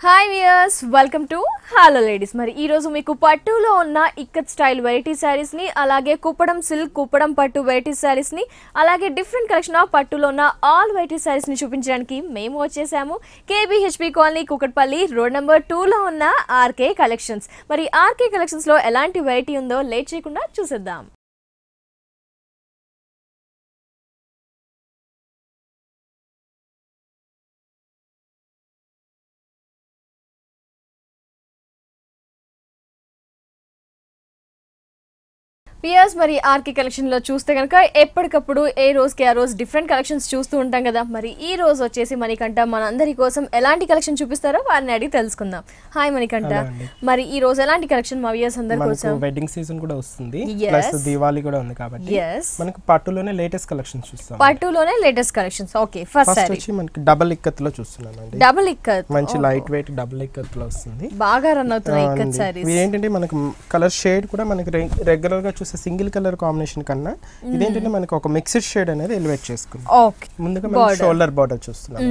Hi viewers welcome to hello ladies. మరి ఈ రోజు మీకు పట్టులో ఉన్న ఇక్కత్ స్టైల్ వెరైటీ శారీస్ ని, అలాగే కుప్పడం సిల్క్, కుప్పడం పట్టు వెరైటీ శారీస్ ని, అలాగే డిఫరెంట్ కలెక్షన్ ఆఫ్ పట్టులో ఉన్న ఆల్ వెరైటీ శారీస్ ని చూపించడానికి మేము వచ్చేసాము కేబీహెచ్పీ కాలనీ, కుకట్పల్లి రోడ్ నెంబర్ 2 లో ఉన్న ఆర్కే కలెక్షన్స్. మరి ఆర్కే కలెక్షన్స్ లో ఎలాంటి వెరైటీ ఉందో లేట్ చేయకుండా చూసేద్దాం. పియర్స్ మరి ఆర్కే కలెక్షన్ లో చూస్తే కనుక ఎప్పటికప్పుడు ఏ రోజుకి ఆ రోజు డిఫరెంట్ కలెక్షన్స్ చూస్తూ ఉంటాం కదా. మరి ఈ రోజు వచ్చేసి మణికంఠ మనందరి కోసం ఎలాంటి కలెక్షన్ చూపిస్తారో వారిని అడిగి తెలుసుకుందాం. హాయ్ మణికంఠ, మరి ఈ రోజు ఎలాంటి కలెక్షన్ మా వ్యూయర్స్ అందరి కోసం? వెడ్డింగ్ సీజన్ కూడా వస్తుంది, ప్లస్ దివాళీ కూడా ఉంది కాబట్టి మనకి పట్టులోనే లేటెస్ట్ కలెక్షన్స్ చూస్తాం. పట్టులోనే లేటెస్ట్ కలెక్షన్స్. ఓకే, ఫస్ట్ వచ్చి మనకి డబుల్ ఇక్కత్ లో చూస్తున్నామండి. డబుల్ ఇక్కత్ మంచి లైట్ వెయిట్ డబుల్ ఇక్కత్ లో వస్తుంది, బాగా రన్ అవుతున్నాయి ఇక్కత్ సారీస్. ఏంటంటే మనకి కలర్ షేడ్ కూడా మనకి రెగ్యులర్ గా చూసే సింగిల్ కలర్ కాంబినేషన్ కన్నా ఇదేంటంటే మనకి ఒక మిక్స్డ్ షేడ్ అనేది ఎలివేట్ చేసుకుంది. ముందుగా మనం షోల్డర్ బార్డర్ చూస్తున్నాం.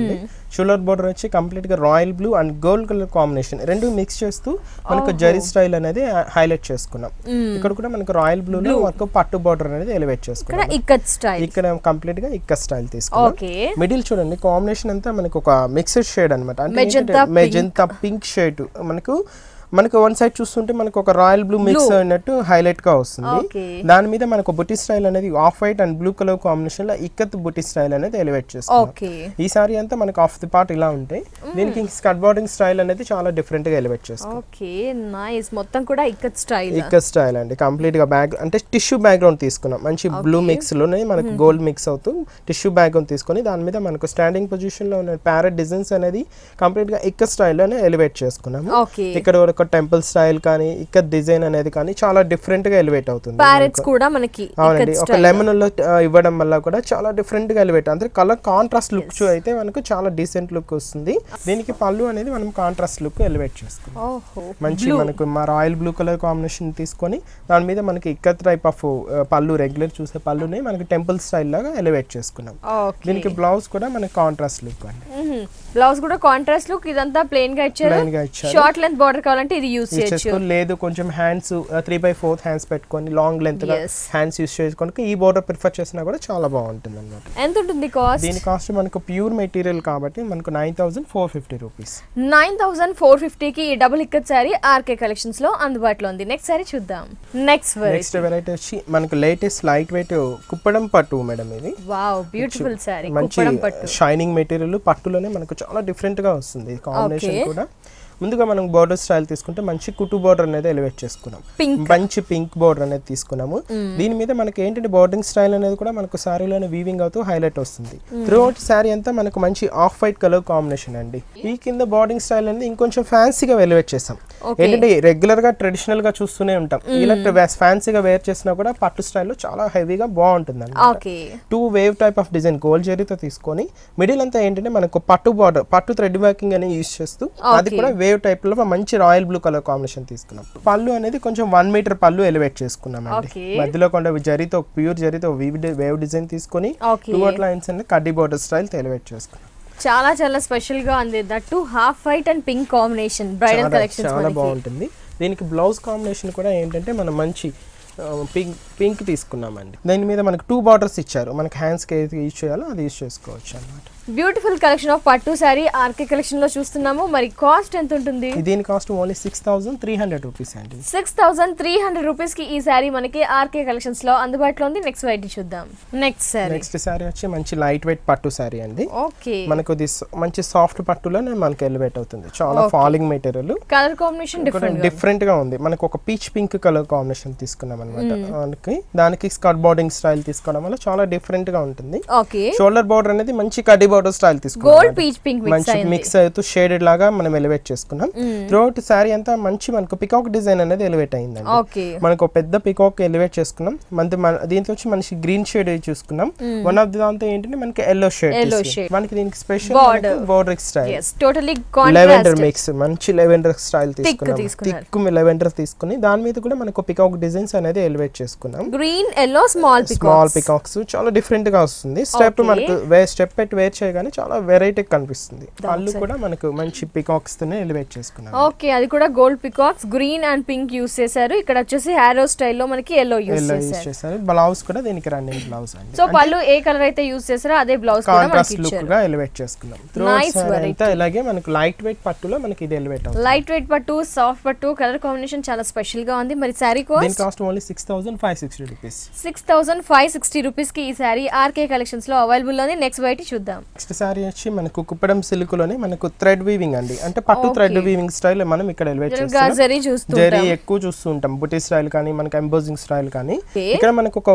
షోల్డర్ బార్డర్ వచ్చి కంప్లీట్ గా royal blue and gold colour combination రెండు మిక్స్ చేస్తూ మనకు జరీ స్టైల్ అనేది హైలైట్ చేసుకున్నాం. ఇక్కడ కూడా మనకు రాయల్ బ్లూ లో మనకు పట్టు బార్డర్ అనేది ఎలివేట్ చేసుకున్నాం. ఇక్కడ కంప్లీట్ గా ఇక్కత్ స్టైల్ తీసుకున్నాం. మిడిల్ చూడండి కాంబినేషన్ అంతా మనకు ఒక మిక్స్డ్ షేడ్ అనమాట, అంటే మెజంతా పింక్ షేడ్ మనకు వన్ సైడ్ చూస్తుంటే మనకు ఒక రాయల్ బ్లూ మిక్స్ అయినట్టు హైలైట్ గా వస్తుంది. దాని మీద మనకు బుట్టి స్టైల్ అనేది off white and blue colour combination లో ఇక్కత్ బుట్టి స్టైల్ అనేది ఎలివేట్ చేస్తాం. ఈ సారీ అంతా మనకు ఆఫ్ ది పార్ట్ ఇలా ఉంటాయి, దీనికి స్కర్ట్ బార్డింగ్ స్టైల్ అనేది చాలా డిఫరెంట్ గా ఎలివేట్ చేస్తాం. ఓకే నైస్, మొత్తం కూడా ఇక్కత్ స్టైల్ అండి. కంప్లీట్ గా బ్యాక్ అంటే టిష్యూ బ్యాక్గ్రౌండ్ తీసుకున్నాం. మంచి బ్లూ మిక్స్ లోనే మనకు గోల్డ్ మిక్స్ అవుతూ టిష్యూ బ్యాక్గ్రౌండ్ తీసుకొని దాని మీద మనకు స్టాండింగ్ పొజిషన్ లో ఉన్న ప్యారెట్ డిజైన్స్ అనేది కంప్లీట్ గా ఇక్కత్ స్టైల్ లోనే ఎలివేట్ చేసుకున్నాము. ఇక్కడ టెంపుల్ స్టైల్ కానీ ఇక్కడ డిజైన్ అనేది కానీ చాలా డిఫరెంట్ గా ఎలివేట్ అవుతుంది. ప్యారెట్స్ కూడా మనకి అవునండి, ఒక లెమన్ లో ఇవ్వడం వల్ల కూడా చాలా డిఫరెంట్ గా ఎలివేట్, అంటే కలర్ కాంట్రాస్ట్ లుక్ అయితే మనకు చాలా డీసెంట్ లుక్ వస్తుంది. దీనికి పళ్ళు అనేది మనం కాంట్రాస్ట్ లుక్ ఎలివేట్ చేసుకున్నాం. మంచి మనకు మా రాయల్ బ్లూ కలర్ కాంబినేషన్ తీసుకొని దాని మీద మనకి ఇక్కత్ టైప్ ఆఫ్ పళ్ళు రెగ్యులర్ చూసే పళ్ళుని మనకి టెంపుల్ స్టైల్ లాగా ఎలివేట్ చేసుకున్నాం. దీనికి బ్లౌజ్ కూడా మనకి కాంట్రాస్ట్ లుక్ అండి. బ్లౌజ్ కూడా కాంట్రాస్ట్ లుక్, ఇదంతా ప్లెయిన్ గా ఇచ్చారు. షార్ట్ లెంత్ బార్డర్ కావాలంటే ఇది యూస్ చేయొచ్చు, లేదు కొంచెం హ్యాండ్స్ 3/4 హ్యాండ్స్ పెట్టుకొని లాంగ్ లెంత్ గా హ్యాండ్స్ యూస్ చేసుకొని ఈ బోర్డర్ ప్రిఫర్ చేసినా కూడా చాలా బాగుంటుంది అన్నమాట. ఎంత ఉంటుంది కాస్ట్? దీని కాస్ట్ మనకు ప్యూర్ మెటీరియల్ కాబట్టి మనకు 9450 రూపీస్. 9450 కి ఈ double ikat sari RK collections లో అందుబాటులో ఉంది. నెక్స్ట్ సారీ చూద్దాం. నెక్స్ట్ వెరైటీ వచ్చి మనకు లేటెస్ట్ లైట్ వెయిట్ కుప్పడం పట్టు మేడం. ఇది వావ్ బ్యూటిఫుల్ సారీ, మంచి షైనింగ్ మెటీరియల్ పట్టులోనే మనకు చాలా డిఫరెంట్ గా వస్తుంది కాంబినేషన్ కూడా. ముందుగా మనం బోర్డర్ స్టైల్ తీసుకుంటే మంచి కుట్టు బోర్డర్ అనేది ఎలివేట్ చేసుకున్నాం. మంచి పింక్ బోర్డర్ అనేది తీసుకున్నాము. దీని మీద మనకి ఏంటంటే బోర్డింగ్ స్టైల్ అనేది కూడా మనకు సారీలోనే వీవింగ్ అవుతూ హైలైట్ వస్తుంది. త్రూఅవుట్ సారీ అంతా మనకు మంచి ఆఫ్ వైట్ కలర్ కాంబినేషన్ అండి. ఈ కింద బోర్డింగ్ స్టైల్ అనేది ఇంకొంచెం ఫ్యాన్సీగా ఎలివేట్ చేసాం. ఏంటంటే రెగ్యులర్ గా ట్రెడిషనల్ గా చూస్తూనే ఉంటాం, ఇలా ఫ్యాన్సీగా వేర్ చేసినా కూడా పట్టు స్టైల్లో చాలా హెవీగా బాగుంటుంది అండి. 2 wave type of design gold జరీతో తీసుకొని మిడిల్ అంతా ఏంటంటే మనకు పట్టు బార్డర్ పట్టు థ్రెడ్ వర్కింగ్ అనేది యూజ్ చేస్తూ అది కూడా వేవ్ టైప్ లో మంచి రాయల్ బ్లూ కలర్ కాంబినేషన్ తీసుకున్నాం. పళ్ళు అనేది కొంచెం 1 మీటర్ పళ్ళు ఎలివేట్ చేసుకున్నాం అండి. మధ్యలో కొండ జరీతో ప్యూర్ జరీతో వేవ్ డిజైన్ తీసుకొని 2 లైన్స్ అనేది కడ్డీ బోర్డర్ స్టైల్ ఎలివేట్ చేసుకున్నాం. చాలా చాలా స్పెషల్ గా ఉంది. That half white and pink combination bridal collection చాలా బాగుంటుంది. దీనికి బ్లౌజ్ కాంబినేషన్ కూడా ఏంటంటే మనం మంచి పింక్ తీసుకున్నామండి. దీని మీద మనకు 2 బార్డర్స్ ఇచ్చారు, మనకి హ్యాండ్స్ కి ఏది యూజ్ చేయాలో అది యూజ్ చేసుకోవచ్చు అన్నమాట. బ్యూటిఫుల్ కలెక్షన్ ఆఫ్ పట్టు సారీ ఆర్కే కలెక్షన్ లో చూస్తున్నాము. మరి కాస్ట్ ఎంత ఉంటుంది? దీని కాస్ట్ ఓన్లీ 6300 రూపీస్ అండి. 6300 రూపీస్ కి ఈ సారీ మనకి ఆర్కే కలెక్షన్స్ లో అందుబాటులో ఉంది. నెక్స్ట్ వెరైటీ చూద్దాం. నెక్స్ట్ సారీ వచ్చి మంచి లైట్ వెయిట్ పట్టు సారీ అండి. ఓకే, మనకు మంచి సాఫ్ట్ పట్టులో మనకి ఎలివేట్ అవుతుంది. చాలా falling material, colour combination different గా ఉంది. మనకు ఒక పీచ్ పింక్ కలర్ కాంబినేషన్ తీసుకున్నాం అనమాట. దానికి స్కర్ట్ బార్డింగ్ స్టైల్ తీసుకోవడం వల్ల చాలా డిఫరెంట్ గా ఉంటుంది. షోల్డర్ బార్డర్ అనేది మంచి కడ్డీ బోర్డర్ స్టైల్ తీసుకున్నాం. గోల్డ్ పీచ్ పింక్ మంచి మిక్స్ అవుతూ షేడెడ్ లాగా మనం ఎలివేట్ చేసుకున్నాం. త్రూఅవుట్ సారీ అంతా మంచి మనకు పికాక్ డిజైన్ అనేది ఎలివేట్ అయిందండి. మనకు పెద్ద పికాక్ ఎలివేట్ చేసుకున్నాం. దీంతో వచ్చి మనకి గ్రీన్ షేడ్ చూసుకున్నాం. వన్ ఆఫ్ ది దాంతో ఏంటంటే మనకి ఎల్లో షేడ్ మనకి దీనికి special border style lavender mix మంచి లెవెండర్ స్టైల్ తీసుకున్నాం. థిక్ లెవెండర్ తీసుకుని దాని మీద కూడా మనకు పికాక్ డిజైన్స్ అనేది ఎలివేట్ చేసుకున్నాం. గ్రీన్ ఎల్లో స్మాల్ పికాక్స్ చాలా డిఫరెంట్ గా వస్తుంది. స్టెప్ మనకు స్టెప్ పెట్టి వేర్ చేయగానే చాలా వెరైటీ కనిపిస్తుంది. పళ్ళు కూడా మనకు మంచి పికాక్స్ తోనే ఎలివేట్ చేసుకున్నాం. ఓకే, అది కూడా gold peacocks green and pink use చేశారు. ఇక్కడ వచ్చేసి హ్యారో స్టైల్లో మనకి ఎల్లో యూస్ చేశారు. బ్లౌజ్ కూడా దీనికి రన్నింగ్ బ్లౌజ్ అండి. సో పళ్ళు ఏ కలర్ అయితే యూస్ చేశారో అదే బ్లౌజ్ కూడా మనకి ఇచ్చారు. లుక్ గా ఎలివేట్ చేసుకున్నాం. ఇలాగే మనకు లైట్ వెయిట్ పట్టులో మనకి ఇది ఎలివేట్ అవుతుంది. లైట్ వెయిట్ పట్టు, సాఫ్ట్ పట్టు, కలర్ కాంబినేషన్ చాలా స్పెషల్ గా ఉంది. మరి sorry cost only 6560 rupees. 6560 rupees కి ఈ సారీ ఆర్కే కలెక్షన్స్ లో అవైలబుల్ ఉంది. నెక్స్ట్ వెరైటీ చూద్దాం. నెక్స్ట్ సారీ వచ్చి మనకు కుప్పడం సిల్క్ లోనే మనకు థ్రెడ్ వీవింగ్ అండి, అంటే పట్టు థ్రెడ్ వీవింగ్ స్టైల్ మనం ఇక్కడ ఎలివేట్ చేస్తాం. జరీ ఎక్కువ చూస్తూ ఉంటాం, బుటీ స్టైల్ కానీ మనకు ఎంబోజింగ్ స్టైల్ కానీ. ఇక్కడ మనకు ఒక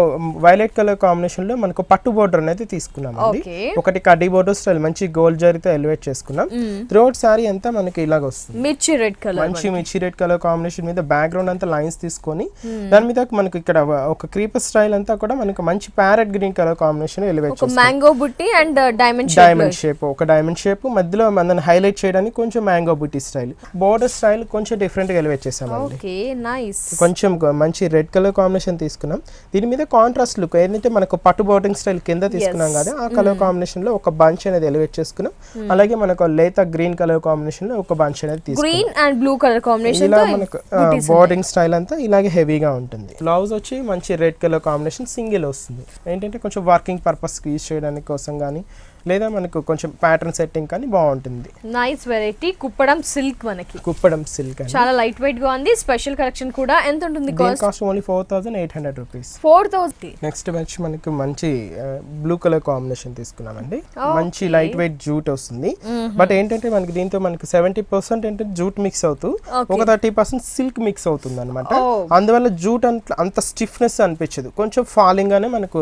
వైలెట్ కలర్ కాంబినేషన్ లో మనకు పట్టు బోర్డర్ అనేది తీసుకున్నాం అండి. ఒకటి కడ్డీ బోర్డర్ స్టైల్ మంచి గోల్డ్ జరీతో ఎలివేట్ చేసుకున్నాం. త్రూఅవుట్ సారీ అంతా మనకి ఇలాగ వస్తుంది. మిర్చి రెడ్ కలర్, మంచి మిర్చి రెడ్ కలర్ కాంబినేషన్ మీద బ్యాక్గ్రౌండ్ అంతా లైన్స్ తీసుకొని దాని మీద మనకు ఇక్కడ ఒక క్రీపర్ స్టైల్ అంతా కూడా మనకు మంచి parrot green colour combination elevate చేస్తాం. మ్యాంగో బుట్టి అండ్ డైమండ్ షేప్, ఒక డైమండ్ షేప్ మధ్యలో మనం హైలైట్ చేయడానికి కొంచెం మ్యాంగో బుట్టి స్టైల్. బోర్డర్ స్టైల్ కొంచెం డిఫరెంట్ గా ఎలివేట్ చేసామండి. కొంచెం మంచి రెడ్ కలర్ కాంబినేషన్ తీసుకున్నాం. దీని మీద కాంట్రాస్ట్ లుక్ ఏదైతే మనకు పట్టు బోర్డింగ్ స్టైల్ కింద తీసుకున్నాం కదా, ఆ కలర్ కాంబినేషన్ లో ఒక బంచ్ అనేది ఎలివేట్ చేసుకున్నాం. అలాగే మనకు లేత గ్రీన్ కలర్ కాంబినేషన్ లో ఒక బంచ్ అనేది తీసుకున్నాం. Green and blue colour combination ఇలా మనకు బోర్డింగ్ స్టైల్ అంతా ఇలాగే హెవీగా ఉంటుంది. బ్లౌజ్ వచ్చి మంచి రెడ్ కలర్ కాంబినేషన్ సింగిల్ వస్తుంది. ఏంటంటే కొంచెం వర్కింగ్ పర్పస్ యూజ్ చేయడానికి కోసం కానీ లేదా మనకు కొంచెం ప్యాటర్న్ సెట్టింగ్ కానీ బాగుంటుంది. నైస్ వెరైటీ కుప్పడం సిల్క్, మనకి కుప్పడం సిల్క్ చాలా లైట్ వెయిట్ గా ఉంది. స్పెషల్ కలెక్షన్ కూడా. ఎంత ఉంటుంది కాస్ట్? Only 4800 rupees. 4000. నెక్స్ట్ వచ్చి మనకి మంచి బ్లూ కలర్ కాంబినేషన్ తీసుకున్నామండి. మంచి లైట్ వెయిట్ జూట్ వస్తుంది. బట్ ఏంటంటే మనకి దీంతో మనకి 70% ఏంటంటే జూట్ మిక్స్ అవుతూ ఒక 30% సిల్క్ మిక్స్ అవుతుంది అనమాట. అందువల్ల జూట్ అంత స్టిఫ్నెస్ అనిపించదు, కొంచెం ఫాలింగ్ గానే మనకు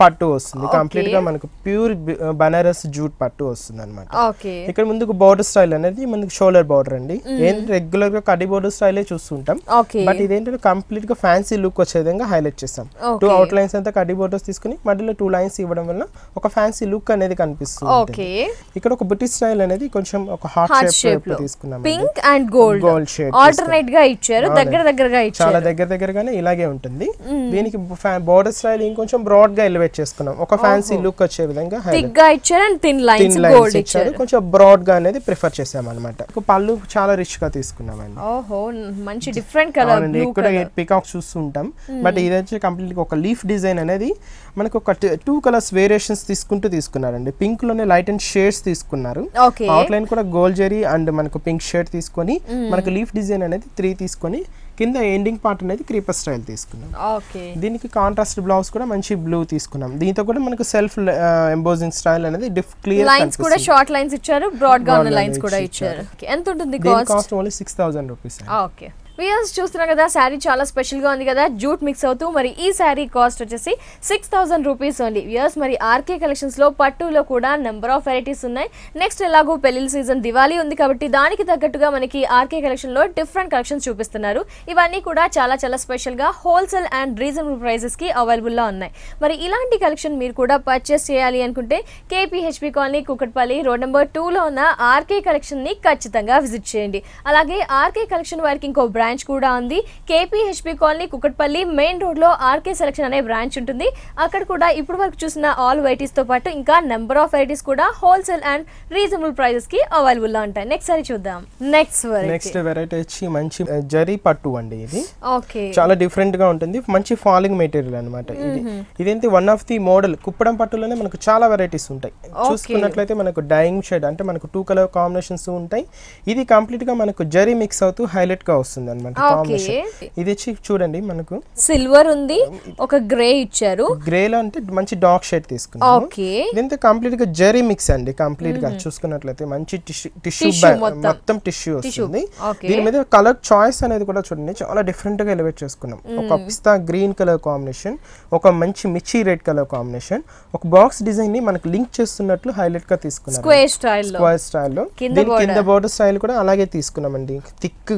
పట్టు వస్తుంది. కంప్లీట్ గా మనకు ప్యూర్ బనారస్ జూట్ పట్టు వస్తుంది అనమాట. ఇక్కడ ముందుకు బోర్డర్ స్టైల్ అనేది మనకి షోల్డర్ బోర్డర్ అండి. రెగ్యులర్ గా కడ్డీ బోర్డర్ స్టైల్ చూస్తుంటాం, బట్ ఇదేంటంటే కంప్లీట్ గా ఫ్యాన్సీ లుక్ వచ్చే విధంగా హైలైట్ చేస్తాం. 2 అవుట్ లైన్స్ అంతా కడ్డీ బోర్డర్స్ తీసుకుని మధ్యలో 2 లైన్స్ ఇవ్వడం వల్ల ఒక ఫ్యాన్సీ లుక్ అనేది కనిపిస్తుంది. ఇక్కడ ఒక బుటీ స్టైల్ అనేది కొంచెం ఒక హార్ట్ షేప్ తీసుకున్నాం. Pink and gold shade alternate గా ఇచ్చారు, దగ్గరగా ఇచ్చారు. చాలా దగ్గరగానే ఇలాగే ఉంటుంది. దీనికి బోర్డర్ స్టైల్ ఇంకొంచెం బ్రాడ్ గా ఎలివేట్ చేసుకున్నాం. ఒక ఫ్యాన్సీ లుక్ వచ్చే విధంగా కొంచెం బ్రాడ్ గా అనేది ప్రిఫర్ చేసాం అనమాట. పళ్ళు చాలా రిచ్ గా తీసుకున్నామండి. మంచి డిఫరెంట్ కలర్ ఇక్కడ పికాక్ చూస్తుంటాం, బట్ ఇదైతే కంప్లీట్ గా ఒక లీఫ్ డిజైన్ అనేది మనకు ఒక 2 కలర్స్ వేరియేషన్స్ తీసుకున్నారండి. పింక్ లోనే లైట్ అండ్ షేడ్స్ తీసుకున్నారు. అవుట్ లైన్ కూడా గోల్డ్ జెరీ అండ్ మనకు పింక్ షేడ్ తీసుకొని మనకు లీఫ్ డిజైన్ అనేది 3 తీసుకొని కింద ఎండింగ్ పార్ట్ అనేది క్రీపర్ స్టైల్ తీసుకున్నాం. దీనికి కాంట్రాస్ట్ బ్లౌజ్ కూడా మంచి బ్లూ తీసుకున్నాం. దీంతో కూడా మనకు సెల్ఫ్ ఎంబోజింగ్ స్టైల్ అనేది క్లియర్ లైన్స్ కూడా షార్ట్ లైన్స్ ఇచ్చారు, బ్రాడ్ గా ఉన్న లైన్స్ కూడా ఇచ్చారు. ఎంత ఉంటుంది cost? Only 6000 rupees. Okay, viewers చూస్తున్నారు కదా, శారీ చాలా స్పెషల్ గా ఉంది కదా, జూట్ మిక్స్ అవుతూ. మరి ఈ శారీ కాస్ట్ వచ్చేసి 6000 రూపీస్ ఓన్లీ. వ్యూయర్స్ మరి ఆర్కే కలెక్షన్స్ లో పట్టులో కూడా నెంబర్ ఆఫ్ వెరైటీస్ ఉన్నాయి. నెక్స్ట్ ఎలాగో పెళ్లిళ్ళ సీజన్ దివాళీ ఉంది కాబట్టి దానికి తగ్గట్టుగా మనకి ఆర్కే కలెక్షన్ లో డిఫరెంట్ కలెక్షన్స్ చూపిస్తున్నారు. ఇవన్నీ కూడా చాలా స్పెషల్ గా హోల్సేల్ అండ్ రీజనబుల్ ప్రైసెస్ కి అవైలబుల్ గా ఉన్నాయి. మరి ఇలాంటి కలెక్షన్ మీరు కూడా పర్చేస్ చేయాలి అనుకుంటే KPHB colony Kukatpally road number 2 లో ఉన్న ఆర్కే కలెక్షన్ ని ఖచ్చితంగా విజిట్ చేయండి. అలాగే ఆర్కే కలెక్షన్ వారికి ఇంకో బ్రాంచ్ కూడా ఉంది. KPHB colony Kukatpally main road లో ఆర్కే సెలక్షన్ అనే బ్రాంచ్ ఉంటుంది. అక్కడ కూడా ఇప్పుడు వరకు చూసిన ఆల్ వెరైటీస్ తో పాటు ఇంకా నెంబర్ ఆఫ్ వెరైటీస్ కూడా హోల్సేల్ అండ్ రీజనబుల్ ప్రైసెస్ కి అవైలబుల్ గా ఉంటాయి. నెక్స్ట్ సారీ చూద్దాం. నెక్స్ట్ వెరైటీ వచ్చి మంచి జరీ పట్టు అండి. ఇది చాలా డిఫరెంట్ గా ఉంటుంది, మంచి ఫాలింగ్ మెటీరియల్ అనమాట. ఇదేంటి one of the model Kuppadam పట్టులోనే మనకు చాలా వెరైటీస్ ఉంటాయి. చూసుకున్నట్లయితే మనకు డైయింగ్ షేడ్ అంటే మనకు 2 కలర్ కాంబినేషన్స్ ఉంటాయి. ఇది కంప్లీట్ గా మనకు జరీ మిక్స్ అవుతూ హైలైట్ గా వస్తుంది అనమాట. ఇది వచ్చి చూడండి మనకు సిల్వర్ ఉంది, ఒక గ్రే ఇచ్చారు. గ్రే లో అంటే మంచి డార్క్ షేడ్ తీసుకున్నాం. దీంతో కంప్లీట్ గా జరీ మిక్స్ అండి. కంప్లీట్ గా చూసుకున్నట్లయితే మంచి టిష్యూ మొత్తం టిష్యూ వస్తుంది. దీని మీద కలర్ చాయిస్ అనేది కూడా చూడండి చాలా డిఫరెంట్ గా ఎలివేట్ చేసుకున్నాం. ఒక పిస్తా గ్రీన్ కలర్ కాంబినేషన్, ఒక మంచి మిర్చి రెడ్ కలర్ కాంబినేషన్, ఒక బాక్స్ డిజైన్ ని మనకు లింక్ చేస్తున్నట్లు హైలైట్ గా తీసుకున్నాం. స్క్వేర్ స్టైల్ లో దీని కింద బోర్డర్ స్టైల్ కూడా అలాగే తీసుకున్నామండి. Thick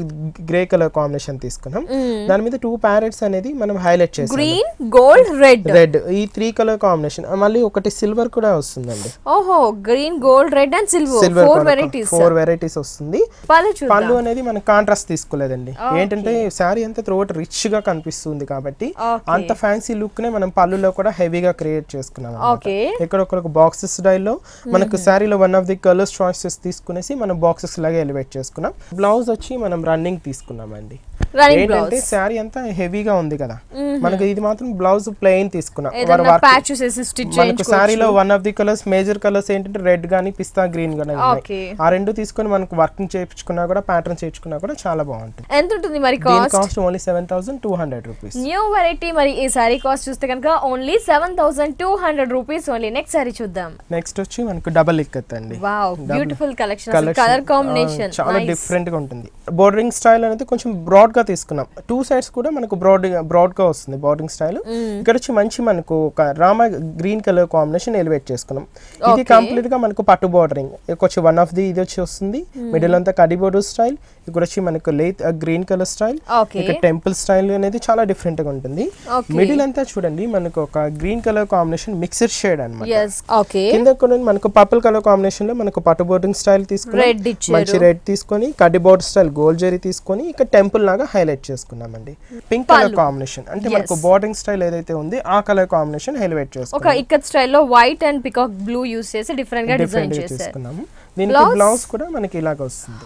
grey colour colour combination తీసుకున్నాం. దాని మీద 2 ప్యారెట్స్ అనేది మనం హైలైట్ చేసాం. గ్రీన్, గోల్డ్, రెడ్ ఈ 3 కలర్ కాంబినేషన్. మళ్ళీ ఒకటి సిల్వర్ కూడా వస్తుందండి. ఓహో, green, gold, red and silver 4 varieties వస్తుంది. పళ్ళు అనేది మనం కాంట్రాస్ట్ తీసుకోలేదండి. ఏంటంటే శారీ అంతా త్రూఅవుట్ రిచ్ గా కనిపిస్తుంది కాబట్టి అంత ఫ్యాన్సీ లుక్ నే మనం పళ్ళులో కూడా హెవీగా క్రియేట్ చేసుకున్నాం. ఇక్కడ ఒక బాక్సెస్ స్టైల్లో మనకు శారీలో one of the colours choices తీసుకునేసి మనం బాక్సెస్ లాగా ఎలివేట్ చేసుకున్నాం. బ్లౌజ్ వచ్చి మనం రన్నింగ్ తీసుకున్నామండి. ఏంటంటే శారీ అంతా హెవీగా ఉంది కదా, మనకి ఇది మాత్రం బ్లౌజ్ ప్లెయిన్ తీసుకున్నాం. మనకు శారీలో one of the colours major colours ఏంటంటే రెడ్ గానీ పిస్తా గ్రీన్ గానీ ఉన్నాయి. ఆ రెండు తీసుకొని మనకు వర్కింగ్ చేయించుకున్నా కూడా ప్యాటర్న్ చేయించుకున్నా కూడా చాలా బాగుంటుంది. ఎంత ఉంటుంది మరి cost? Only 7,200 rupees. New variety. మరి ఈ సారీ కాస్ట్ చూస్తే కనుక only 7,200 rupees only. Next sari చూద్దాం. నెక్స్ట్ వచ్చి మనకు డబుల్ ఇక్కత్ అండి. Wow, beautiful collection, colour combination చాలా డిఫరెంట్ గా ఉంటుంది. బోర్డరింగ్ స్టైల్ అనేది కొంచెం బ్రాడ్ గా తీసుకున్నాం. 2 సైడ్స్ కూడా మనకు బ్రాడ్ గా వస్తుంది బోర్డరింగ్ స్టైల్. ఇక్కడ వచ్చి మంచి మనకు ఒక Rama green colour combination elevate చేసుకున్నాం. ఇది కంప్లీట్ గా మనకు పట్టు బోర్డరింగ్. వచ్చి వన్ ఆఫ్ ది ఇది వచ్చి వస్తుంది. మిడిల్ అంతా కడి బోర్డర్ స్టైల్. ఇక్కడ వచ్చి మనకు లేత్ గ్రీన్ కలర్ స్టైల్. ఇక్కడ టెంపుల్ స్టైల్ అనేది చాలా డిఫరెంట్ గా ఉంటుంది. మిడిల్ అంతా చూడండి మనకు ఒక green colour combination mixed shade అన్నమాట. కింద కూడా మనకు పర్పుల్ కలర్ కాంబినేషన్ లో మనకు పట్టు బోర్డరింగ్ స్టైల్ తీసుకుని మంచి రెడ్ తీసుకొని కడి బోర్డర్ స్టైల్ గోల్డ్ జరీ తీసుకొని ఇక్కడ టెంపుల్ లాగా హైలైట్ చేసుకున్నామండి. పింక్ కలర్ కాంబినేషన్ అంటే మనకు బోర్డరింగ్ స్టైల్ ఏదైతే ఉంది ఆ కలర్ కాంబినేషన్ హైలైట్ చేసుకున్నాం. ఒక ఇక్కత్ స్టైల్ లో white and peacock blue use చేసి డిఫరెంట్ గా డిజైన్ చేసుకున్నాము. దీనికి బ్లౌజ్ కూడా మనకి ఇలాగ వస్తుంది.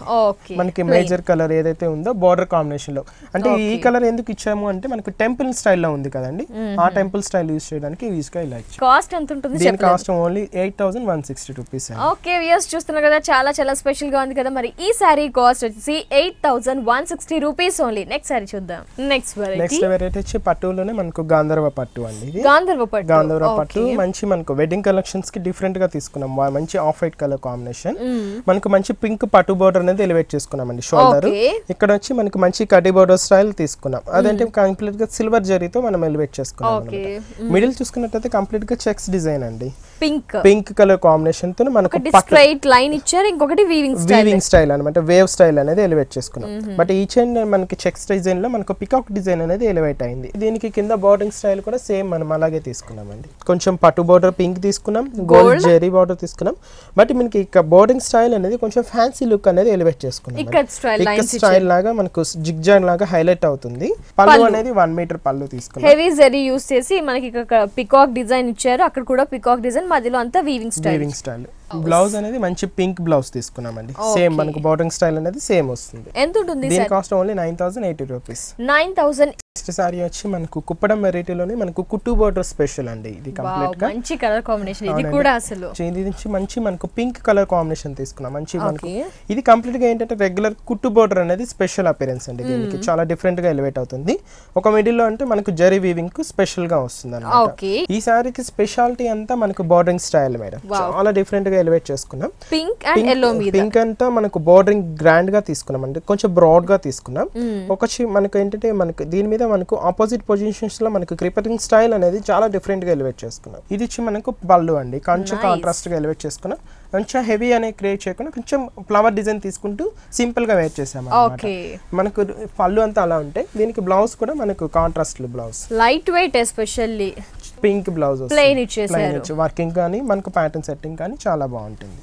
మనకి మేజర్ కలర్ ఏదైతే ఉందో బోర్డర్ కాంబినేషన్ లో, అంటే ఈ కలర్ ఎందుకు ఇచ్చాము అంటే మనకు టెంపుల్ స్టైల్ లో ఉంది కదండి, ఆ టెంపుల్ స్టైల్ యూస్ చేయడానికి యూస్ గా ఇలా ఇచ్చాము. కాస్ట్ ఎంత ఉంటుంది? దీని cost only 8,160 rupees. Okay viewers, చూస్తున్నారు కదా, చాలా చాలా స్పెషల్ గా ఉంది కదా. మరి ఈ సారీ కాస్ట్ వచ్చి 8,160 రూపీస్ ఓన్లీ. నెక్స్ట్ సారీ చూద్దాం. నెక్స్ట్ వెరైటీ వచ్చి పట్టులోనే మనకు గాంధర్వ పట్టు అండి. ఇది గాంధర్వ పట్టు మంచి మనకు వెడ్డింగ్ కలెక్షన్స్ కి డిఫరెంట్ గా తీసుకున్నాం. మంచి ఆఫ్ వైట్ కలర్ కాంబినేషన్. మనకు మంచి పింక్ పట్టు బోర్డర్ అనేది ఎలివేట్ చేసుకున్నామండి. షోల్డర్ ఇక్కడ వచ్చి మనకి మంచి కడ్డీ బోర్డర్ స్టైల్ తీసుకున్నాం. అదంటే కంప్లీట్ గా సిల్వర్ జరీతో మనం ఎలివేట్ చేసుకున్నాం. మిడిల్ చూసుకున్నట్లయితే కంప్లీట్ గా చెక్స్ డిజైన్ అండి. పింక్ కలర్ కాంబినేషన్ తో మనకు స్ట్రైట్ లైన్ ఇచ్చారు, ఇంకొకటి వీవింగ్ స్టైల్ అన్నమాట. వేవ్ స్టైల్ అనేది ఎలివేట్ చేసుకున్నాం. బట్ ఈచ్ అండ్ మనకి చెక్స్ డిజైన్ లో మనకు పికాక్ డిజైన్ అనేది ఎలివేట్ అయింది. దీనికి కింద బోర్డరింగ్ స్టైల్ కూడా సేమ్ మనం అలాగే తీసుకున్నామండి. కొంచెం పట్టు బోర్డర్ పింక్ తీసుకున్నాం, గోల్డ్ జెరీ బోర్డర్ తీసుకున్నాం. బట్ మనకి బోర్డరింగ్ స్టైల్ అనేది కొంచెం ఫ్యాన్సీ లుక్ అనేది ఎలివేట్ చేసుకున్నాం. ఇక్కత్ స్టైల్ లాగా మనకు జిగ్జాగ్ లాగా హైలైట్ అవుతుంది. పళ్ళు అనేది 1 మీటర్ పళ్ళు తీసుకున్నాం. హెవీ జరీ యూస్ చేసి మనకి ఇక్కడ పికాక్ డిజైన్ ఇచ్చారు. అక్కడ కూడా పికాక్ డిజైన్, మధ్యలో అంతా వీవింగ్ స్టైల్. బ్లౌజ్ అనేది మంచి పింక్ బ్లౌజ్ తీసుకున్నామండి. సేమ్ మనకు బోర్డరింగ్ స్టైల్ అనేది సేమ్ వస్తుంది. ఎంత ఉంటుంది? దీని cost only 9,080 rupees. 9,000. Next sorry వచ్చి మనకు కుప్పడం వెరైటీలోనే మనకు కుట్టు బోర్డర్ స్పెషల్ అండి. ఇది కంప్లీట్ గా మంచి కలర్ కాంబినేషన్. ఇది కూడా అసలు ఇది నుంచి మంచి మనకు పింక్ కలర్ కాంబినేషన్ తీసుకున్నాం. మంచి మనకు ఇది కంప్లీట్ గా ఏంటంటే రెగ్యులర్ కుట్టు బోర్డర్ అనేది స్పెషల్ అపిరెన్స్ అండి. దీనికి చాలా డిఫరెంట్ గా ఎలివేట్ అవుతుంది. ఒక మిడిల్ లో అంటే మనకు జరీ వీవింగ్ కు స్పెషల్ గా వస్తుంది అన్నమాట. ఈ సారీకి స్పెషాలిటీ అంతా మనకు బోర్డరింగ్ స్టైల్ మేడం. చాలా డిఫరెంట్ గా ఎలివేట్ చేసుకున్నాం. పింక్ అండ్ yellow మీద పింక్ అంతా మనకు బోర్డరింగ్ గ్రాండ్ గా తీసుకున్నాం అంటే కొంచెం బ్రాడ్ గా తీసుకున్నాం. ఒకటి మనకు ఏంటంటే మనకు దీని మీద మనకు ఆపోజిట్ పొజిషన్స్ లో మనకు క్రీపరింగ్ స్టైల్ అనేది చాలా డిఫరెంట్ గా ఎలివేట్ చేసుకున్నాం. ఇది వచ్చి మనకు పళ్ళు అండి. కొంచెం కాంట్రాస్ట్ గా ఎలివేట్ చేసుకున్నాం. కొంచెం హెవీ అనే క్రియేట్ చేయకుండా కొంచెం ఫ్లవర్ డిజైన్ తీసుకుంటూ సింపుల్ గా వేర్ చేసాము అన్నమాట. మనకు పళ్ళు అంతా అలా ఉంటాయి. దీనికి బ్లౌజ్ కూడా మనకు contrast blouse, light weight, especially pink blouse plain ఇచ్చేసారు. వర్కింగ్ కానీ మనకు ప్యాటర్న్ సెట్టింగ్ కానీ చాలా బాగుంటుంది.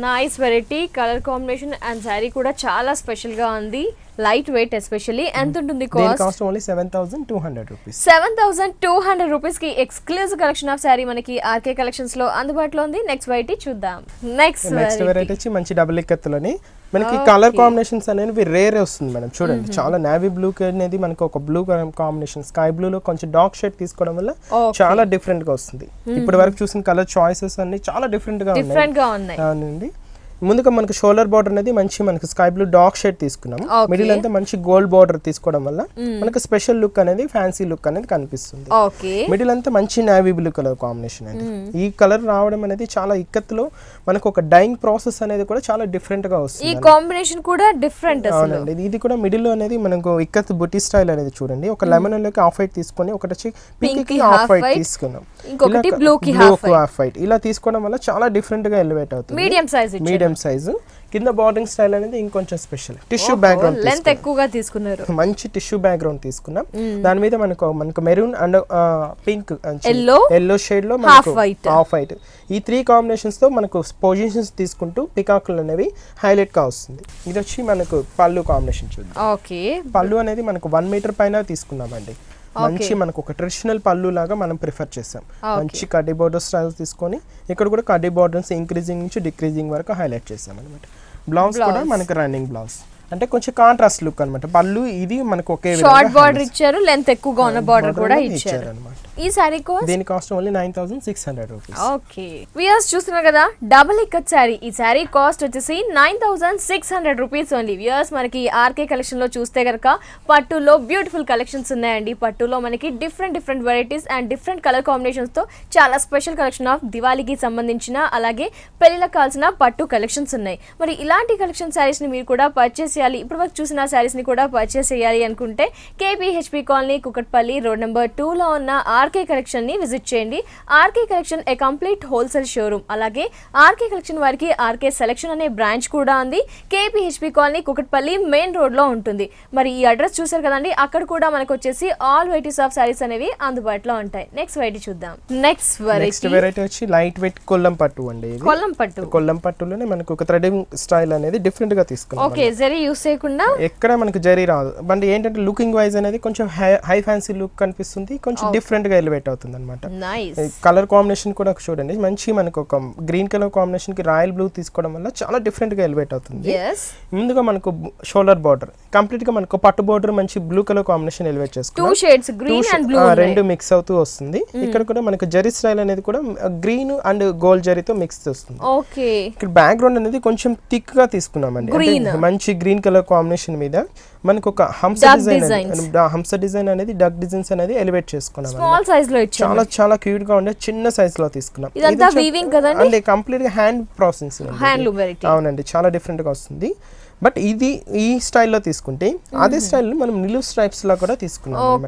Nice variety, colour combination and sari కూడా చాలా స్పెషల్ గా ఉంది. Light weight especially. ఎంత ఉంటుంది కాస్ట్? Only 7,200 rupees. 7,200 రూపీస్ కి ఎక్స్క్లూజివ్ కలెక్షన్ ఆఫ్ శారీ మనకి ఆర్కే కలెక్షన్స్ లో అందుబాటులో ఉంది. నెక్స్ట్ వెరైటీ చూద్దాం. నెక్స్ట్ వెరైటీ వచ్చి మంచి డబుల్ ఇక్కత్తులని మనకి కలర్ కాంబినేషన్స్ అనేవి రేర్ వస్తుంది మేడం. చూడండి, చాలా నేవీ బ్లూ అనేది మనకు ఒక బ్లూ కాంబినేషన్, స్కై బ్లూ లో కొంచెం డార్క్ షేడ్ తీసుకోవడం వల్ల చాలా డిఫరెంట్ గా వస్తుంది. ఇప్పటి వరకు చూసిన కలర్ చాయిసెస్ అన్ని చాలా డిఫరెంట్ గా ఉన్నాయి. ముందుగా మనకు షోల్డర్ బార్డర్ అనేది మంచి మనకు స్కై బ్లూ డార్క్ షేడ్ తీసుకున్నాం. మిడిల్ అంతా మంచి గోల్డ్ బార్డర్ తీసుకోవడం వల్ల మనకు స్పెషల్ లుక్ అనేది ఫ్యాన్సీ లుక్ అనేది కనిపిస్తుంది. మిడిల్ అంతా మంచి నేవీ బ్లూ కలర్ కాంబినేషన్ అండి. ఈ కలర్ రావడం అనేది చాలా ఇక్కత్తులో మనకు ఒక డైయింగ్ ప్రాసెస్ అనేది కూడా చాలా డిఫరెంట్ గా వస్తుంది. ఈ కాంబినేషన్ కూడా డిఫరెంట్. అవునండి, ఇది కూడా మిడిల్ లో అనేది మనకు ఇక్కత్ బుటీ స్టైల్ అనేది చూడండి. ఒక లెమన్ లోకి ఆఫ్ వైట్ తీసుకొని ఒకటి వచ్చి పింక్ కి ఆఫ్ వైట్ తీసుకున్నాం, ఇంకొకటి బ్లూ కి ఆఫ్ వైట్. ఇలా తీసుకోవడం వల్ల చాలా డిఫరెంట్ గా ఎలివేట్ అవుతుంది. Medium size size. కింద బార్డరింగ్ స్టైల్ అనేది ఇంకొంచెం స్పెషల్. టిష్యూ బ్యాక్గ్రౌండ్ లెంత్ ఎక్కువగా తీసుకున్నారు, మంచి టిష్యూ బ్యాక్గ్రౌండ్ తీసుకున్నాం. దాని మీద మనకు maroon and pink yellow shade లో హాఫ్ వైట్ ఈ 3 కాంబినేషన్స్ తో మనకు పొజిషన్స్ తీసుకుంటూ పికాకులు అనేవి హైలైట్ గా వస్తుంది. ఇది వచ్చి మనకు పళ్ళు కాంబినేషన్ చూద్దాం. ఓకే, పళ్ళు అనేది మనకు 1 మీటర్ పైన తీసుకున్నామండి. మంచి మనకు ఒక ట్రెడిషనల్ పళ్ళు లాగా మనం ప్రిఫర్ చేసాం. మంచి కడ్డీ బోర్డర్ స్టైల్ తీసుకొని ఇక్కడ కూడా కడ్డీ బోర్డర్స్ ఇంక్రీజింగ్ నుంచి డిక్రీజింగ్ వరకు హైలైట్ చేసాం అనమాట. బ్లౌజ్ కూడా మనకు రన్నింగ్ బ్లౌజ్, అంటే కొంచెం కాంట్రాస్ట్ లుక్ అన్నమాట. పళ్ళు ఇది మనకు ఒకే షార్ట్ బార్డర్ ఇచ్చారు, లెంత్ ఎక్కువగా ఉన్న బార్డర్ కూడా ఇచ్చారు అన్నమాట. ఈ సారీ కాస్ట్, దీని cost only 9600 rupees. Okay viewers చూస్తున్నారు కదా, డబుల్ ఇక్కత్ సారీ. ఈ సారీ కాస్ట్ వచ్చేసి 9600 రూపీస్ ఓన్లీ. వ్యూయర్స్ మనకి ఆర్కే కలెక్షన్ లో చూస్తే కనుక పట్టులో బ్యూటిఫుల్ కలెక్షన్స్ ఉన్నాయండి. పట్టులో మనకి different varieties and different colour combinations తో చాలా స్పెషల్ కలెక్షన్ ఆఫ్ దివాళీకి సంబంధించిన అలాగే పెళ్లిలకు కావాల్సిన పట్టు కలెక్షన్స్ ఉన్నాయి. మరి ఇలాంటి కలెక్షన్ సారీస్ ని మీరు కూడా పర్చేస్ చేయాలి, ఇప్పుడు వరకు చూసిన సారీస్ ని కూడా పర్చేస్ చేయాలి అనుకుంటే KPHB colony Kukatpally road number 2 లో ఉన్న ఆర్కే కలెక్షన్ ని విజిట్ చేయండి. RK collection a complete wholesale showroom. అలాగే ఆర్కే కలెక్షన్ వారికి ఆర్కే సెలెక్షన్ అనే బ్రాంచ్ కూడా ఉంది. KPHB colony Kukatpally main road లో ఉంటుంది. మరి ఈ అడ్రస్ చూసారు కదండి, అక్కడ కూడా మనకు వచ్చేసి ఆల్ వెరైటీస్ ఆఫ్ సారీస్ అనేవి అందుబాటులో ఉంటాయి. నెక్స్ట్ వెరైటీ చూద్దాం. నెక్స్ట్ వెరైటీ వచ్చి లైట్ వెయిట్ కొల్లం పట్టు అండి. ఇది కొల్లం పట్టులోనే మనకు ఒక థ్రెడింగ్ స్టైల్ అనేది డిఫరెంట్ గా తీసుకున్నాం. ఓకే, జరీ యూస్ చేయకుండా ఎక్కడ మనకు జరీ రాదు. అంటే ఏంటంటే లుకింగ్ వైజ్ అనేది కొంచెం హై ఫ్యాన్సీ లుక్ కనిపిస్తుంది, కొంచెం డిఫరెంట్ గా ఎలివేట్ అవుతుంది అనమాట. కలర్ కాంబినేషన్ కూడా చూడండి, మంచి మనకు ఒక గ్రీన్ కలర్ కాంబినేషన్ కి రాయల్ బ్లూ తీసుకోవడం వల్ల చాలా డిఫరెంట్ గా ఎలివేట్ అవుతుంది. ముందుగా మనకు షోల్డర్ బార్డర్ కంప్లీట్ గా మనకు పట్టు బార్డర్ మంచి బ్లూ కలర్ కాంబినేషన్ ఎలివేట్ చేసుకున్నాం. రెండు మిక్స్ అవుతూ వస్తుంది. ఇక్కడ కూడా మనకు జరీ స్టైల్ అనేది కూడా గ్రీన్ అండ్ గోల్డ్ జరీతో మిక్స్ వస్తుంది. ఇక్కడ బ్యాక్గ్రౌండ్ అనేది కొంచెం థిక్ గా తీసుకున్నామండి. మంచి గ్రీన్ కలర్ కాంబినేషన్ మీద మనకు ఒక హంస డిజైన్ అనేది డక్ డిజైన్స్ అనేది ఎలివేట్ చేసుకున్నాం. చాలా చాలా క్యూట్ గా ఉండే చిన్న సైజ్ లో తీసుకున్నాం. అంటే కంప్లీట్ గా హ్యాండ్ ప్రాసెస్. అవునండి, చాలా డిఫరెంట్ గా వస్తుంది. బట్ ఇది ఈ స్టైల్లో తీసుకుంటే అదే స్టైల్ మనం నిలువు స్ట్రైప్స్ లా కూడా తీసుకున్నాం.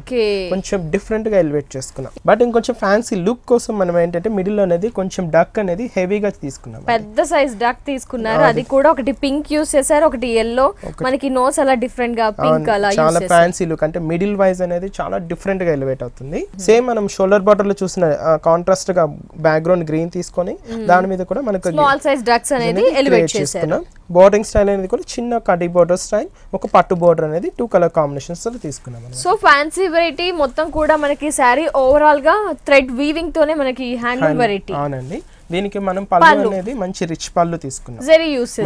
కొంచెం డిఫరెంట్ గా ఎలివేట్ చేసుకున్నాం. బట్ ఇంకొంచెం ఫ్యాన్సీ లుక్ కోసం మనం ఏంటంటే మిడిల్ అనేది కొంచెం డక్ అనేది హెవీగా తీసుకున్నాం. పెద్ద సైజ్ డక్ తీసుకున్నారు. అది కూడా ఒకటి పింక్ యూస్ చేశారు, ఒకటి yellow. మనకి నోస్ అలా డిఫరెంట్ గా పింక్ అలా చాలా ఫ్యాన్సీ లుక్. అంటే మిడిల్ వైజ్ అనేది చాలా డిఫరెంట్ గా ఎలివేట్ అవుతుంది. సేమ్ మనం షోల్డర్ బార్డర్ లో చూసిన కాంట్రాస్ట్ గా బ్యాక్గ్రౌండ్ గ్రీన్ తీసుకొని దాని మీద కూడా మనకు స్మాల్ సైజ్ డక్స్ అనేది ఎలివేట్ చేసుకున్నాం. బోర్డరింగ్ స్టైల్ అనేది కూడా చిన్న కడ్డీ బోర్డర్ స్టైల్, ఒక పట్టు బోర్డర్ అనేది 2 కలర్ కాంబినేషన్స్ తో తీసుకున్నాం. సో ఫ్యాన్సీ వెరైటీ మొత్తం కూడా మనకి సారీ ఓవరాల్ గా థ్రెడ్ వీవింగ్ తోనే మనకి హ్యాండ్లూమ్ వెరైటీ. అవునండి, దీనికి మనం పళ్ళు అనేది మంచి రిచ్ పళ్ళు తీసుకున్నాం.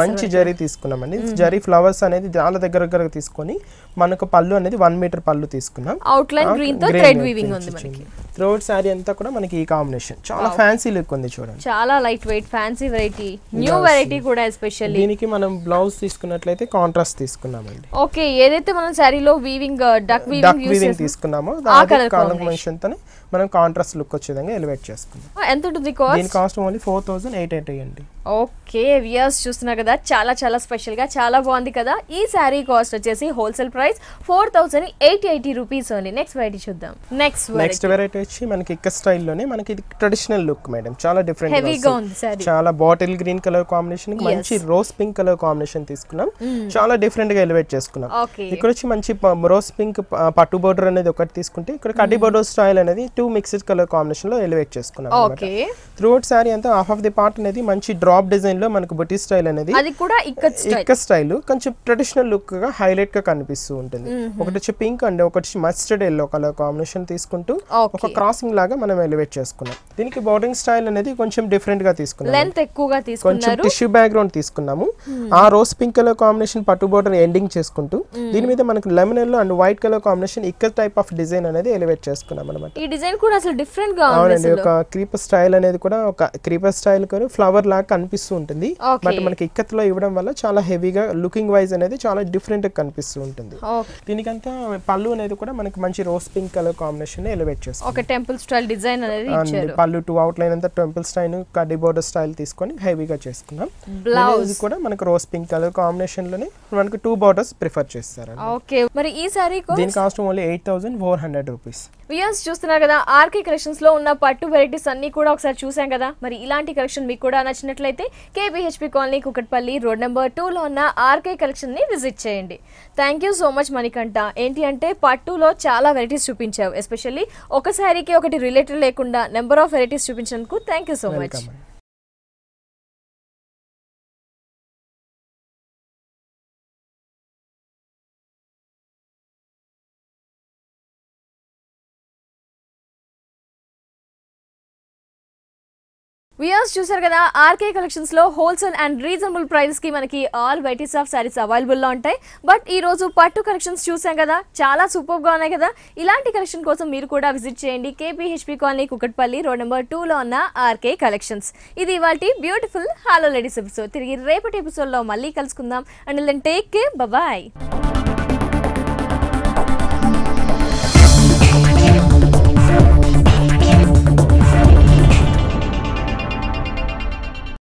మంచి జరీ తీసుకున్నామండి. జరీ ఫ్లవర్స్ అనేది చాలా దగ్గర తీసుకొని మనకు పళ్ళు అనేది 1 మీటర్ పళ్ళు తీసుకున్నాం. అవుట్ లైన్ గ్రీన్ తో థ్రెడ్ వీవింగ్ ఉంది మనకి. త్రోట్ సారీ అంతా కూడా మనకి ఈ కాంబినేషన్ చాలా ఫ్యాన్సీ లుక్ ఉంది చూడండి. చాలా light weight fancy variety, new variety కూడా ఎస్పెషల్లీ. దీనికి మనం బ్లౌజ్ తీసుకున్నట్లయితే కాంట్రాస్ట్ తీసుకున్నామండి. ఓకే, ఏదైతే మనం సారీలో వీవింగ్ డక్ వీవింగ్ తీసుకున్నామో దాని కాంబినేషన్ తోనే మనం కాంట్రాస్ట్ లుక్ వచ్చే విధంగా ఎలివేట్ చేసుకున్నాం. ఎంత ఉంటుంది కాస్ట్? దీని కాస్ట్ ఓన్లీ 4880 అండి. ఓకే వ్యూయర్స్ చూస్తున్నారు కదా, చాలా చాలా స్పెషల్ గా చాలా బాగుంది కదా. ఈ సారీ కాస్ట్ వచ్చేసి wholesale price 4880 rupees only. Next variety చూద్దాం. నెక్స్ట్ వెరైటీ వచ్చి మనకి ఇక్క స్టైల్ లోనే మనకి ఇది ట్రెడిషనల్ లుక్ మేడం, చాలా డిఫరెంట్ హెవీగా ఉంది సారీ. చాలా బాటిల్ గ్రీన్ కలర్ కాంబినేషన్ కి మంచి రోజ్ పింక్ కలర్ కాంబినేషన్ తీసుకున్నాం. చాలా డిఫరెంట్ గా ఎలివేట్ చేసుకున్నాం. ఇక్కడ వచ్చి మంచి రోజ్ పింక్ పట్టు బోర్డర్ అనేది ఒకటి తీసుకుంటే ఇక్కడ కడ్డీ బోర్డర్ స్టైల్ అనేది 2 మిక్స్డ్ కలర్ కాంబినేషన్ లో ఎలివేట్ చేసుకున్నాం. త్రూఅవుట్ సారీ అంతా హాఫ్ ఆఫ్ ది పార్ట్ అనేది మంచి డ్రాప్ డిజైన్ లో మనకు బుటీ స్టైల్ అనేది, అది కూడా ఇక్క స్టైల్ కొంచెం ట్రెడిషనల్ లుక్ గా హైలైట్ గా కనిపిస్తూ ఉంటుంది. ఒకటి వచ్చి పింక్ అండ్ ఒకటి మస్టర్డ్ ఎల్లో కలర్ కాంబినేషన్ తీసుకుంటూ ఒక క్రాసింగ్ లాగా మనం ఎలివేట్ చేసుకున్నాం. దీనికి బోర్డింగ్ స్టైల్ అనేది కొంచెం డిఫరెంట్ గా తీసుకున్నాం. లెంత్ ఎక్కువగా తీసుకున్నారు. కొంచెం టిష్యూ బ్యాక్గ్రౌండ్ తీసుకున్నాము. ఆ రోజ్ పింక్ కలర్ కాంబినేషన్ పట్టు బోర్డర్ ఎండింగ్ చేసుకుంటూ దీని మీద మనకు lemon yellow and white colour combination ఇక్క టైప్ ఆఫ్ డిజైన్ అనేది ఎలివేట్ చేసుకున్నాం అన్నమాట. ఈ డిజైన్ కూడా అసలు డిఫరెంట్ గా ఉంది. అవునండి, ఒక క్రీపర్ స్టైల్ అనేది కూడా ఒక క్రీపర్ స్టైల్ ఫ్లవర్ లాగా కనిపిస్తూ ఉంటుంది. బట్ మనకి ఇక్కత్లో ఇవ్వడం వల్ల చాలా హెవీగా లుకింగ్ వైజ్ అనేది చాలా డిఫరెంట్ గా కనిపిస్తూ ఉంటుంది. దీనికంతా పళ్ళు అనేది కూడా మనకి మంచి rose pink colour combination elevate చేస్తాం. ఒక టెంపుల్ స్టైల్ డిజైన్ అనేది ఇచ్చారు. పళ్ళు 2 అవుట్ లైన్ అంతా టెంపుల్ స్టైల్ కడ్డీ బోర్డర్ స్టైల్ తీసుకొని హెవీగా చేసుకున్నాం. బ్లౌజ్ కూడా మనకి రోజ్ పింక్ కలర్ కాంబినేషన్ లోనే మనకు 2 బార్డర్స్ ప్రిఫర్ చేస్తారు. ఓకే, మరి ఈ సారీ దీని కాస్ట్ ఓన్లీ 8400 రూపీస్. వ్యూయర్స్ చూస్తున్నారు కదా, ఆర్కే కలెక్షన్స్ లో ఉన్న పట్టు వెరైటీస్ అన్ని కూడా ఒకసారి చూసాం కదా. మరి ఇలాంటి కలెక్షన్ మీకు కూడా నచ్చినట్లయితే KBHP colony Kukatpally road number 2 లో ఉన్న ఆర్కే కలెక్షన్ ని విజిట్ చేయండి. Thank you so much Manikanta. ఏంటి అంటే పట్టులో చాలా వెరైటీస్ చూపించావు, ఎస్పెషల్లీ ఒక శారీకి ఒకటి రిలేటెడ్ లేకుండా నెంబర్ ఆఫ్ వెరైటీస్ చూపించినందుకు thank you so much. Viewers చూసారు కదా, ఆర్కే కలెక్షన్స్ లో హోల్సేల్ అండ్ రీజనబుల్ ప్రైజెస్ కి మనకి all varieties of saris available లో ఉంటాయి. బట్ ఈ రోజు పట్టు కలెక్షన్స్ చూసాం కదా, చాలా సూపర్ గా ఉన్నాయి కదా. ఇలాంటి కలెక్షన్ కోసం మీరు కూడా విజిట్ చేయండి కేపీహెచ్పి కాలనీ కుకట్పల్లి రోడ్ నెంబర్ 2 లో ఉన్న ఆర్కే కలెక్షన్స్. ఇది ఇవాల్టి బ్యూటిఫుల్ హలో లేడీస్ ఎపిసోడ్. తిరిగి రేపటి ఎపిసోడ్ లో మళ్ళీ కలుసుకుందాం. And then take care, bye.